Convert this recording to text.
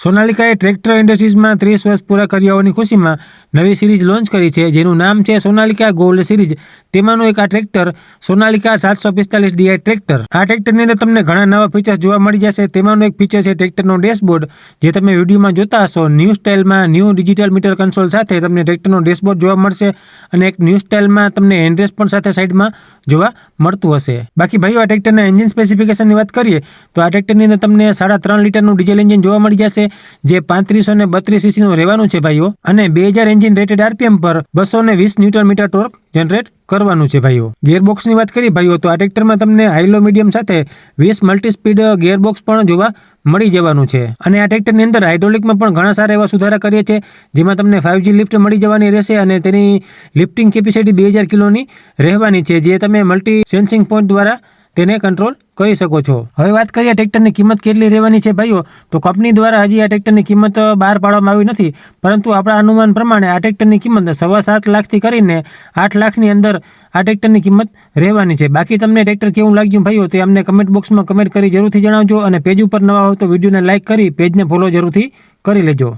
સોનાલિકાએ tractor ઇન્ડસ્ટ્રીઝમાં 30 વર્ષ પૂરા કર્યા હોવાની ખુશીમાં નવી સિરીઝ લોન્ચ કરી છે, જેનું નામ છે સોનાલિકા ગોલ્ડ સિરીઝ. તેમાંનું એક આ ટ્રેક્ટર સોનાલિકા 745 ડીઆઈ ટ્રેક્ટર. આ ટ્રેક્ટરની અંદર તમને ઘણા નવા ફીચર્સ જોવા મળી જશે. તેમાંનું એક ફીચર છે ટ્રેક્ટરનો ડેશબોર્ડ, જે તમે વિડીયોમાં જોતા હશો. ન્યૂ સ્ટાઇલમાં ન્યૂ ડિજિટલ મીટર કન્સોલ સાથે તમને ટ્રેક્ટરનો ડેશબોર્ડ જોવા મળશે અને એક ન્યૂ સ્ટાઇલમાં તમને હેન્ડરેસ્ટ પણ સાથે સાઈડમાં જોવા મળતું હશે. બાકી ભાઈઓ, આ ટ્રેક્ટરના એન્જિન સ્પેસિફિકેશનની વાત કરીએ તો આ ટ્રેક્ટરની અંદર તમને 3.5 લીટરનું ડીઝલ એન્જિન જોવા મળી જશે, જે 3532 સીસીનું રહેવાનું છે ભાઈઓ, અને 2000 એન્જિન રેટેડ આરપીએમ પર 220 ન્યૂટન મીટર ટોર્ક જનરેટ કરવાનું છે ભાઈઓ. ગિયરબોક્સની વાત કરીએ ભાઈઓ તો આ ટ્રેક્ટરમાં તમને હાઈ લો મીડિયમ સાથે 20 મલ્ટી સ્પીડ ગિયરબોક્સ પણ જોવા મળી જવાનું છે. અને આ ટ્રેક્ટરની અંદર હાઇડ્રોલિકમાં પણ ઘણા સારા એવા સુધારા કરીએ છે, જેમાં તમને 5G લિફ્ટ મળી જવાની રહેશે અને તેની લિફ્ટિંગ કેપેસિટી 2000 કિલોની રહેવાની છે, જે તમે મલ્ટી સેન્સિંગ પોઈન્ટ દ્વારા તેને કંટ્રોલ કરી શકો છો. હવે વાત કરીએ ટ્રેક્ટરની કિંમત કેટલી રહેવાની છે ભાઈઓ, તો કંપની દ્વારા હજી આ ટ્રેક્ટરની કિંમત બહાર પાડવામાં આવી નથી, પરંતુ આપણા અનુમાન પ્રમાણે આ ટ્રેક્ટરની કિંમત 7.25 લાખથી કરીને 8 લાખની અંદર આ ટ્રેક્ટરની કિંમત રહેવાની છે. બાકી તમને ટ્રેક્ટર કેવું લાગ્યું ભાઈઓ તે અમને કમેન્ટ બોક્સમાં કમેન્ટ કરી જરૂરથી જણાવજો, અને પેજ ઉપર નવા હો તો વિડીયોને લાઇક કરી પેજને ફોલો જરૂરથી કરી લેજો.